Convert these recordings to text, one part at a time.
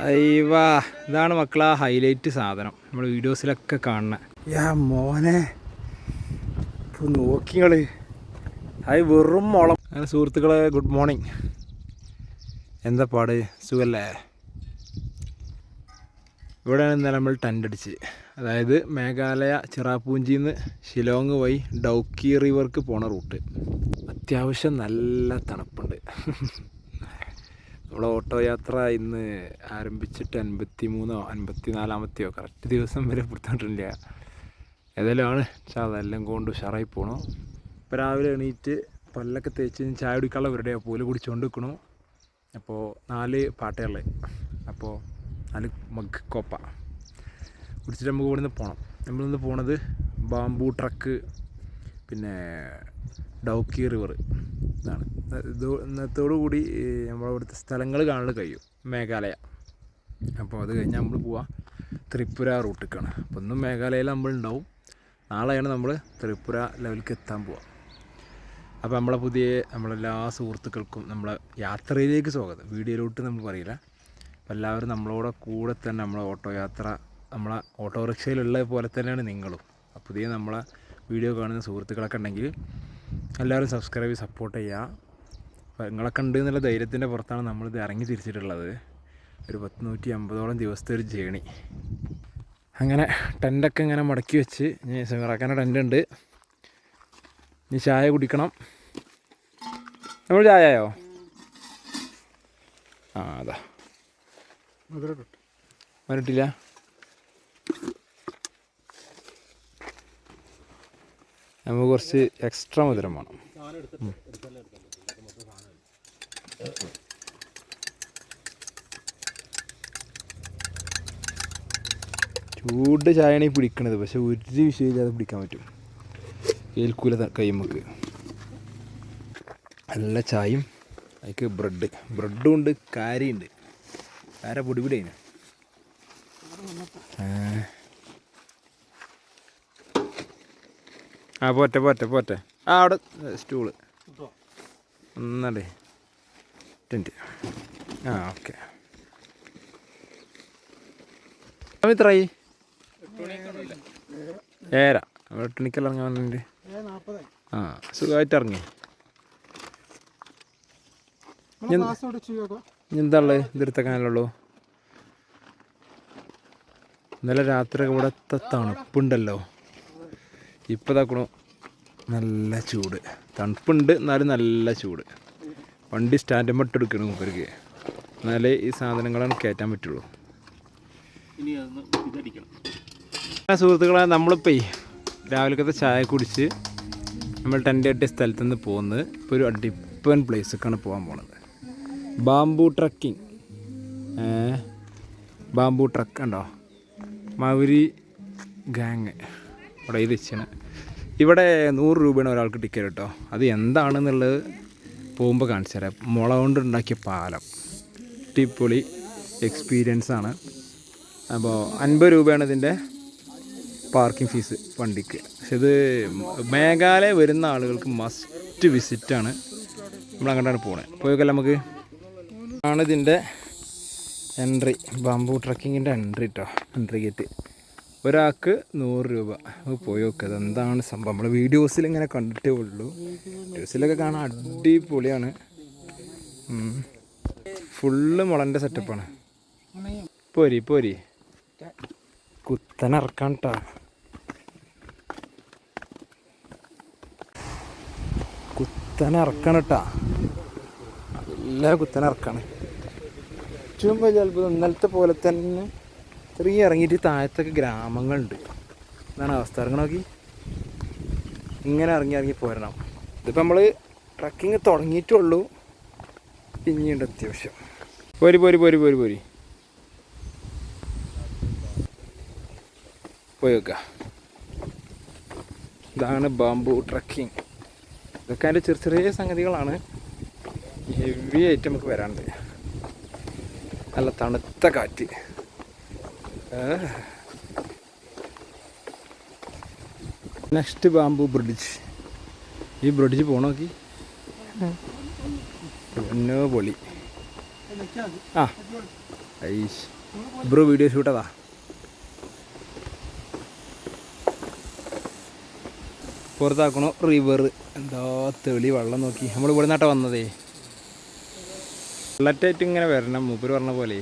അയ്യവാ, ഇതാണ് മക്കളാ ഹൈലൈറ്റ് സാധനം നമ്മൾ വീഡിയോസിലൊക്കെ കാണുന്നത്. മോനെ ഇപ്പോൾ നോക്കിങ്ങള് അത് വെറും മുളം. അങ്ങനെ സുഹൃത്തുക്കളെ, ഗുഡ് മോർണിംഗ്. എന്താ പാട്, സുഖല്ലേ? ഇവിടെയാണ് ഇന്നലെ നമ്മൾ ടെൻ്റ് അടിച്ച്. അതായത് മേഘാലയ ചിറാപൂഞ്ചിന്ന് ഷിലോങ് വഴി ഡൗക്കി റിവർക്ക് പോണ റൂട്ട്. അത്യാവശ്യം നല്ല തണുപ്പുണ്ട്. നമ്മളെ ഓട്ടോ യാത്ര ഇന്ന് ആരംഭിച്ചിട്ട് 53 54 കറക്റ്റ് ദിവസം വരെ പിടുത്തോണ്ടില്ല. ഏതായാലും അതെല്ലാം കൊണ്ട് ഉഷാറായി പോകണം. ഇപ്പോൾ രാവിലെ എണീറ്റ് പല്ലൊക്കെ തേച്ച് ചായ കുടിക്കാനുള്ള ഇവരുടെ പോലെ കുടിച്ചുകൊണ്ട് നിൽക്കണു. അപ്പോൾ 4 പാട്ടകളെ, അപ്പോൾ 4 മഗ് കോപ്പ കുടിച്ചിട്ട് നമുക്ക് ഇവിടെ നിന്ന് പോകണം. നമ്മളിന്ന് പോണത് ബാംബൂ ട്രക്ക്, പിന്നെ ഡൗക്കി റിവർ. ഇതാണ് ഇന്നത്തോടുകൂടി നമ്മളിവിടുത്തെ സ്ഥലങ്ങൾ കാണൽ കഴിയും, മേഘാലയ. അപ്പോൾ അത് കഴിഞ്ഞാൽ നമ്മൾ പോവാം ത്രിപുര റൂട്ടിലേക്കാണ്. അപ്പോൾ ഇന്നും മേഘാലയയിൽ നമ്മളുണ്ടാവും. നാളെയാണ് നമ്മൾ ത്രിപുര ലെവലിലേക്ക് എത്താൻ പോവുക. അപ്പോൾ നമ്മളെല്ലാ സുഹൃത്തുക്കൾക്കും നമ്മളെ യാത്രയിലേക്ക് സ്വാഗതം. വീഡിയോയിലോട്ട് നമ്മൾ പറയില്ല. അപ്പോൾ എല്ലാവരും നമ്മളോട് കൂടെ തന്നെ നമ്മളെ ഓട്ടോ യാത്ര, നമ്മളെ ഓട്ടോറിക്ഷയിലുള്ള പോലെ തന്നെയാണ് നിങ്ങളും. പുതിയ നമ്മളെ വീഡിയോ കാണുന്ന സുഹൃത്തുക്കളൊക്കെ ഉണ്ടെങ്കിൽ എല്ലാവരും സബ്സ്ക്രൈബ് ചെയ്ത് സപ്പോർട്ട് ചെയ്യുക. അപ്പോൾ നിങ്ങളൊക്കെ ഉണ്ട് എന്നുള്ള ധൈര്യത്തിൻ്റെ പുറത്താണ് നമ്മളിത് ഇറങ്ങി തിരിച്ചിട്ടുള്ളത്. ഒരു 150 ദിവസത്തെ ഒരു ജേണി. അങ്ങനെ ടെൻ്റൊക്കെ ഇങ്ങനെ മടക്കി വെച്ച്, ഇനി സെമിറാക്കാൻ്റെ ടെൻ്റ് ഉണ്ട്. ഇനി ചായ കുടിക്കണം. നമ്മൾ ചായയോ? അതാ വരട്ടില്ല. നമുക്ക് കുറച്ച് എക്സ്ട്രാ മധുരം വേണം. ചൂട് ചായയാണ് ഈ പിടിക്കണത്. പക്ഷെ ഒരു വിഷയമില്ലാതെ പിടിക്കാൻ പറ്റും. കേൾക്കൂല കൈമക്ക്. നല്ല ചായയും അതിക്ക് ബ്രെഡും ഉണ്ട്, കാരയുണ്ട്. കാര പൊടിപിടി അതിന്. പോറ്റെ അവിടെ സ്റ്റൂള് ഒന്നല്ലേ ടെൻറ്റ്. ഓക്കെ. എത്രയായി? 7 നമ്മൾ 8 മണിക്കെല്ലാം ഇറങ്ങാൻ വന്നിട്ടുണ്ട്. സുഖമായിട്ട് ഇറങ്ങി. എന്താ ഉള്ളത്? ഇതെടുത്തേക്കാനല്ലുള്ളൂ. ഇന്നലെ രാത്രി ഇവിടുത്തെ തണുപ്പുണ്ടല്ലോ. ഇപ്പോൾ ഇതാക്കണു നല്ല ചൂട്. തണുപ്പുണ്ട് എന്നാലും നല്ല ചൂട്. വണ്ടി സ്റ്റാൻഡ് മട്ട് എടുക്കണം മൂപ്പർക്ക്, എന്നാലേ ഈ സാധനങ്ങളാണ് കയറ്റാൻ പറ്റുള്ളൂ. സുഹൃത്തുക്കളെ, നമ്മളിപ്പോൾ രാവിലത്തെ ചായ കുടിച്ച് നമ്മൾ ടെൻ്റ് കെട്ടിയ സ്ഥലത്തു നിന്ന് പോകുന്നത് ഇപ്പോൾ ഒരു ഡിഫറെൻ്റ് പ്ലേസൊക്കെയാണ് പോകാൻ പോണത്. Bamboo trekking. ബാംബൂ ട്രക്ക് ഉണ്ടോ? മൗരി ഗാങ് ഇവിടെ ഇത് വെച്ചാണ്. ഇവിടെ 100 രൂപയാണ് ഒരാൾക്ക് ടിക്കറ്റ് കേട്ടോ. അത് എന്താണെന്നുള്ളത് പോകുമ്പോൾ കാണിച്ചു തരാം. മുള കൊണ്ട് ഉണ്ടാക്കിയ പാലം, അടിപൊളി എക്സ്പീരിയൻസാണ്. അപ്പോൾ 50 രൂപയാണ് ഇതിൻ്റെ പാർക്കിംഗ് ഫീസ് വണ്ടിക്ക്. പക്ഷെ ഇത് മേഘാലയ വരുന്ന ആളുകൾക്ക് മസ്റ്റ് വിസിറ്റാണ്. നമ്മളങ്ങോട്ടാണ് പോകുന്നത്. പോയൊക്കെ നമുക്ക് ആണ് ഇതിൻ്റെ എൻട്രി. ബാംബൂ ട്രക്കിങ്ങിൻ്റെ എൻട്രി കേട്ടോ, എൻട്രി ഗേറ്റ്. ഒരാൾക്ക് 100 രൂപ. പോയി നോക്കുക അതെന്താണ് സംഭവം. നമ്മൾ വീഡിയോസിൽ ഇങ്ങനെ കണ്ടിട്ടേ ഉള്ളൂ. വീഡിയോസിലൊക്കെ കാണാൻ അടിപൊളിയാണ്. ഫുള്ള് മുളൻ്റെ സെറ്റപ്പാണ്. പോരി കുത്തനിറക്കാൻ കേട്ടോ. കുത്തനിറക്കണം കേട്ടോ. നല്ല കുത്തനിറക്കാണ്. ഏറ്റവും വലിയ അത്ഭുതം ഇന്നലത്തെ പോലെ തന്നെ ചെറിയ ഇറങ്ങിയിട്ട് താഴത്തൊക്കെ ഗ്രാമങ്ങളുണ്ട്. ഇതാണ് അവസ്ഥ. ഇറങ്ങി നോക്കി, ഇങ്ങനെ ഇറങ്ങി പോരണം. ഇതിപ്പോൾ നമ്മൾ ട്രക്കിങ് തുടങ്ങിയിട്ടുള്ളൂ. ഇനിയുണ്ട് അത്യാവശ്യം. പോരി പോയി വെക്കുക. ഇതാണ് ബാംബൂ ട്രക്കിങ്. ഇതൊക്കെ അതിൻ്റെ ചെറിയ സംഗതികളാണ്. ഹെവി ആയിട്ട് നമുക്ക് വരാണ്ട്. നല്ല തണുത്ത കാറ്റ്. Next bamboo bridge. ഈ ബ്രിഡ്ജ് പോണോക്കി പൊളി. ഐഷ് ബ്രോ വീഡിയോ ഷൂട്ടതാ. പുറത്താക്കണോ റിവർ എന്താ തെളി വെള്ളം നോക്കി. നമ്മൾ ഇവിടെ നിന്നാട്ടാ വന്നതേ. വെള്ളറ്റായിട്ട് ഇങ്ങനെ വരണം മൂപ്പര് പറഞ്ഞ പോലെ.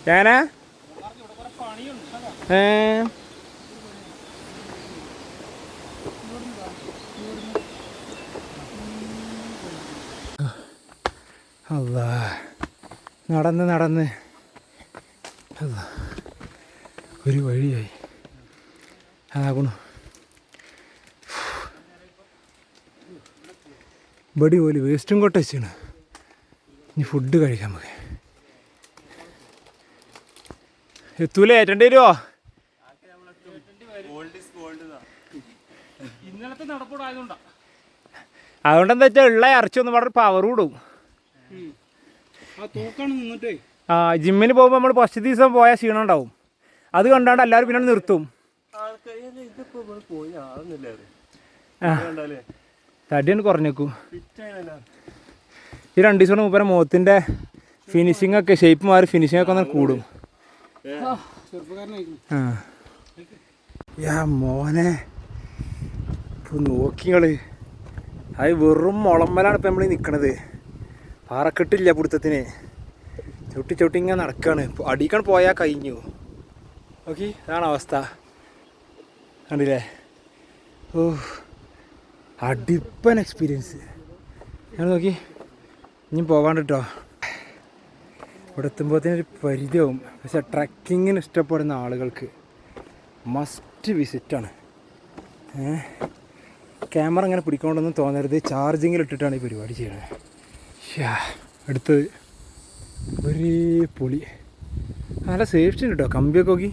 ഞാനാ അല്ലാ നടന്ന് നടന്ന് അല്ലാ ഒരു വഴിയായി. അതാകണു ബടി പോലെ വേസ്റ്റും കൊട്ട വെച്ചാണ്. ഇനി ഫുഡ് കഴിക്കാൻ നമുക്ക് എത്തൂലേ? 80 രൂപ അതുകൊണ്ടെന്താ വെച്ചാൽ ഉള്ള ഇറച്ചി ഒന്ന് വളരെ പവർ കൂടും. ആ ജിമ്മിന് പോകുമ്പോൾ നമ്മൾ ഫസ്റ്റ് ദിവസം പോയാൽ ക്ഷീണം ഉണ്ടാവും. അത് കണ്ടാണ്ട് എല്ലാവരും പിന്നെ നിർത്തും. തടിയാണ് കുറഞ്ഞേക്കും. ഈ 2 ദിവസം മുമ്പേ മുഖത്തിൻ്റെ ഫിനിഷിംഗ് ഒക്കെ ഷേപ്പ് മാറി ഫിനിഷിംഗ് ഒക്കെ ഒന്ന് കൂടും. യാ മോനെ ഇപ്പോൾ നോക്കിങ്ങള് അത് വെറും മുളമ്പലാണ് ഇപ്പം നമ്മൾ നിൽക്കണത്. പാറക്കെട്ടില്ല പിടുത്തത്തിന്. ചവിട്ടി ചവിട്ടി ഇങ്ങനെ നടക്കുകയാണ്. അടിക്കാൻ പോയാൽ കഴിഞ്ഞു. ഓക്കെ അതാണ് അവസ്ഥ. കണ്ടില്ലേ? ഓ അടിപ്പൻ എക്സ്പീരിയൻസ്. ഞാൻ നോക്കി ഇനി പോകാണ്ട് കേട്ടോ. ഇവിടെ എത്തുമ്പോഴത്തേനൊരു പരിധിയാവും. പക്ഷെ ട്രക്കിങ്ങിന് ഇഷ്ടപ്പെടുന്ന ആളുകൾക്ക് മസ്റ്റ് വിസിറ്റാണ്. ക്യാമറ ഇങ്ങനെ പിടിക്കൊണ്ടൊന്നും തോന്നരുത്. ചാർജിങ്ങിലിട്ടിട്ടാണ് ഈ പരിപാടി ചെയ്യണത്. അടുത്തത് ഒരു പൊളി. നല്ല സേഫ്റ്റി ഉണ്ട് കേട്ടോ. കമ്പിയൊക്കെ നോക്കി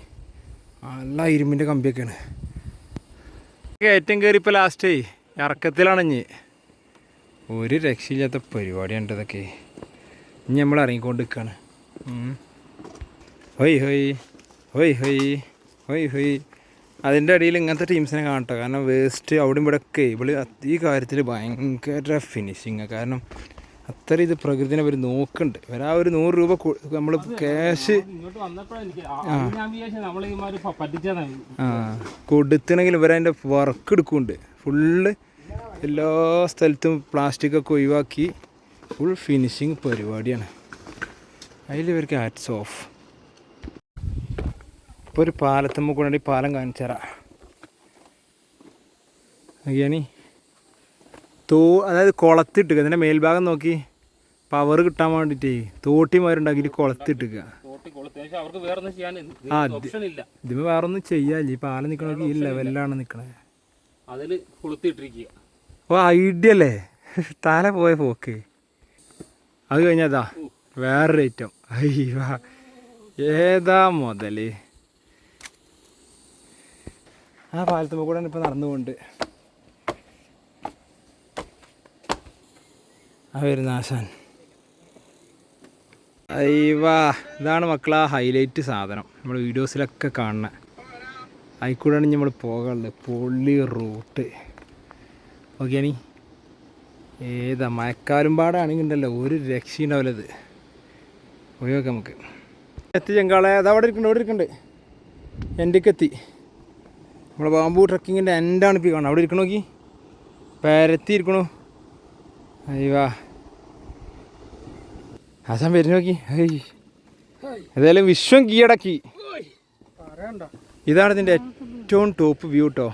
നല്ല ഇരുമ്പിൻ്റെ കമ്പിയൊക്കെയാണ്. കയറ്റം കയറി ഇപ്പോൾ ലാസ്റ്റേ ഇറക്കത്തിലാണിഞ്ഞ്. ഒരു രക്ഷയില്ലാത്ത പരിപാടിയാണ് ഇതൊക്കെ. ഇനി നമ്മൾ ഇറങ്ങിക്കൊണ്ട് നിൽക്കുകയാണ്. ഹൊയ് ഹൊയ് ഹൊയ് ഹൊയ് ഹൊയ് ഹൊയ്. അതിൻ്റെ ഇടയിൽ ഇങ്ങനത്തെ ടീംസിനെ കാണട്ടോ. കാരണം വേസ്റ്റ് അവിടെ ഇവിടെ ഒക്കെ ഇവിടെ ഈ കാര്യത്തിൽ ഭയങ്കര ഫിനിഷിങ്. കാരണം അത്ര ഇത് പ്രകൃതിനെ അവർ നോക്കുന്നുണ്ട്. ഇവരാ ഒരു 100 രൂപ നമ്മൾ ക്യാഷ് കൊടുത്തണമെങ്കിൽ ഇവരതിൻ്റെ വർക്ക് എടുക്കുന്നുണ്ട്. ഫുള്ള് എല്ലാ സ്ഥലത്തും പ്ലാസ്റ്റിക്കൊക്കെ ഒഴിവാക്കി ഫുൾ ഫിനിഷിങ് പരിപാടിയാണ്. അതിൽ ഇവർക്ക് ഹാറ്റ്സ് ഓഫ്. ഇപ്പോൾ ഒരു പാലത്തുമ്പോൾ കൂടെ പാലം കാണിച്ചു തരാം. അയ്യാണി അതായത് കുളത്തിട്ടുക. ഇതിൻ്റെ മേൽഭാഗം നോക്കി പവർ കിട്ടാൻ വേണ്ടിയിട്ടേ തോട്ടിമാരുണ്ടാക്കിയിട്ട് കുളത്തിട്ടുക. ആ ഇതിന് വേറെ ഒന്നും ചെയ്യാല്ല. ഈ പാലം നിൽക്കണമെങ്കിൽ ഈ ലെവലിലാണ് നിൽക്കണത്. ഓ ഐഡിയ അല്ലേ? തല പോയ പോക്ക്. അത് കഴിഞ്ഞതാ വേറൊരു ഐറ്റം. അയ്യ ഏതാ മുതല്. ആ പാലത്തുമ്പോൾ കൂടെ ഇപ്പോൾ നടന്നുകൊണ്ട് ആ വരുന്ന ആശാൻ. അയ്യവാ ഇതാണ് മക്കളാ ഹൈലൈറ്റ് സാധനം. നമ്മൾ വീഡിയോസിലൊക്കെ കാണുന്ന അതിൽക്കൂടെയാണ് നമ്മൾ പോകാനുള്ളത്. പൊള്ളി റൂട്ട്. ഓക്കെ ആണി ഏതാ മഴക്കാലം പാടാണെങ്കിൽ ഉണ്ടല്ലോ ഒരു രക്ഷയുണ്ടാവില്ലത്. പോയി നോക്കാം നമുക്ക്. എത്തി ചെങ്കാളെ അത് അവിടെ ഇരിക്കണ്ട്. അവിടെ ഇരിക്കണ്ട്. എൻ്റെക്ക് എത്തി. നമ്മളെ ബാമ്പു ട്രക്കിങ്ങിൻ്റെ എൻ്റാണ് ഇപ്പോൾ കാണുന്നത്. അവിടെ ഇരിക്കണോ നോക്കി പരത്തി ഇരിക്കണു. അയ്യവാ ആശാൻ വരുന്ന നോക്കി. ഏതായാലും വിശ്വം കീഴടക്കി. ഇതാണ് ഇതിൻ്റെ ഏറ്റവും ടോപ്പ് വ്യൂ കേട്ടോ.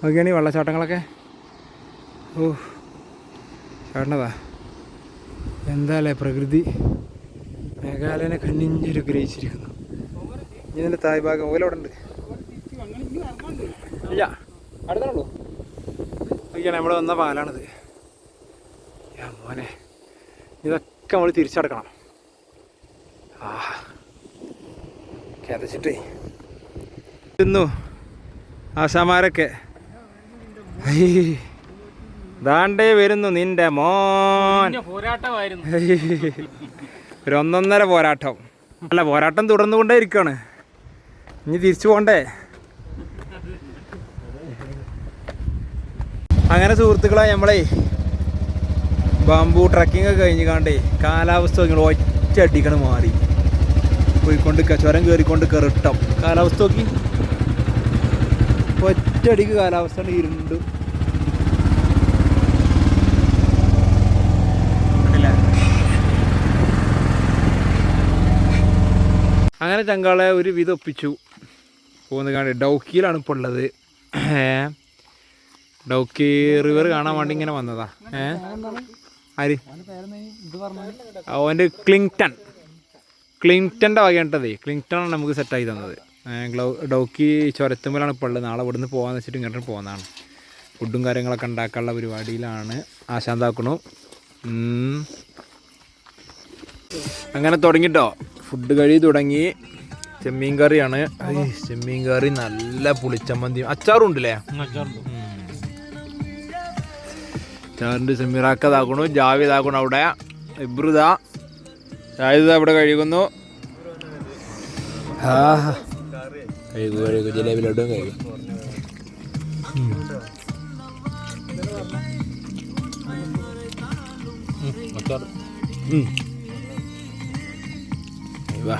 നോക്കിയാണ് ഈ വെള്ളച്ചാട്ടങ്ങളൊക്കെ. ഓ ചേട്ടനതാ എന്താല്ലേ പ്രകൃതി മേഘാലയനെ കണ്ണിഞ്ഞൊരുഗ്രഹിച്ചിരിക്കുന്നു. ഇനി ഇതിൻ്റെ താഴ്ഭാഗം ഓലവിടെ ഉണ്ട്. ഇല്ല അടുത്താണല്ലോ. നോക്കിയാണ് നമ്മൾ വന്ന പാലാണിത്. മോനെ ഇതൊക്കെ നമ്മൾ തിരിച്ചടക്കണം. ആ കഥച്ചിട്ടേ ഇന്നു ആശാമാരൊക്കെ ദാണ്ടേ വരുന്നു നിന്റെ മോൻ. ഒരു 1.5 പോരാട്ടം. അല്ല പോരാട്ടം തുടർന്നുകൊണ്ടേ ഇരിക്കുകയാണ്. ഇനി തിരിച്ചു പോണ്ടേ. അങ്ങനെ സുഹൃത്തുക്കളെ നമ്മളെ ബാംബു ട്രക്കിംഗ് ഒക്കെ കഴിഞ്ഞ് കാണ്ടേ കാലാവസ്ഥ നിങ്ങൾ ഒറ്റ അടിക്കണം മാറി പോയിക്കൊണ്ട് ചുരം കയറിക്കൊണ്ട് കയറിട്ടം കാലാവസ്ഥ നോക്കി ഒറ്റയടിക്ക് കാലാവസ്ഥ ഇരുണ്ട്. അങ്ങനെ ചങ്കാളെ ഒരു വിധം ഒപ്പിച്ചു പോകുന്ന കാണി ഡൗക്കിയിലാണ് ഇപ്പോൾ ഉള്ളത്. ഡൗക്കി റിവർ കാണാൻ വേണ്ടി ഇങ്ങനെ വന്നതാ. ആര് അവൻ്റെ ക്ലിങ്ടൻ്റെ വകേണ്ടതേ. ക്ലിങ്ടണാണ് നമുക്ക് സെറ്റാക്കി തന്നത്. ഡൗക്കി ചുരത്തുമ്പോഴാണ് ഇപ്പോൾ ഉള്ളത്. നാളെ ഇവിടുന്ന് പോകാമെന്ന് വെച്ചിട്ട് ഇങ്ങോട്ട് പോകുന്നതാണ്. ഫുഡും കാര്യങ്ങളൊക്കെ ഉണ്ടാക്കാനുള്ള പരിപാടിയിലാണ് ആശാന്താക്കണു. അങ്ങനെ തുടങ്ങിട്ടോ. ഫുഡ് കഴി തുടങ്ങി. ചെമ്മീൻ കറിയാണ്. ചെമ്മീൻ കറി നല്ല പുളിച്ചമ്മന്തിയും അച്ചാറും ഉണ്ടല്ലേ. അച്ചാറിൻ്റെ സെമീറാക്കതാക്കണു. ജാവിദാക്കണു അവിടെ. ഇബ്രുദ ജാവിദ അവിടെ കഴുകുന്നു. കഴുകു ജിലേബി ലഡുവും കഴിക്കും. വാ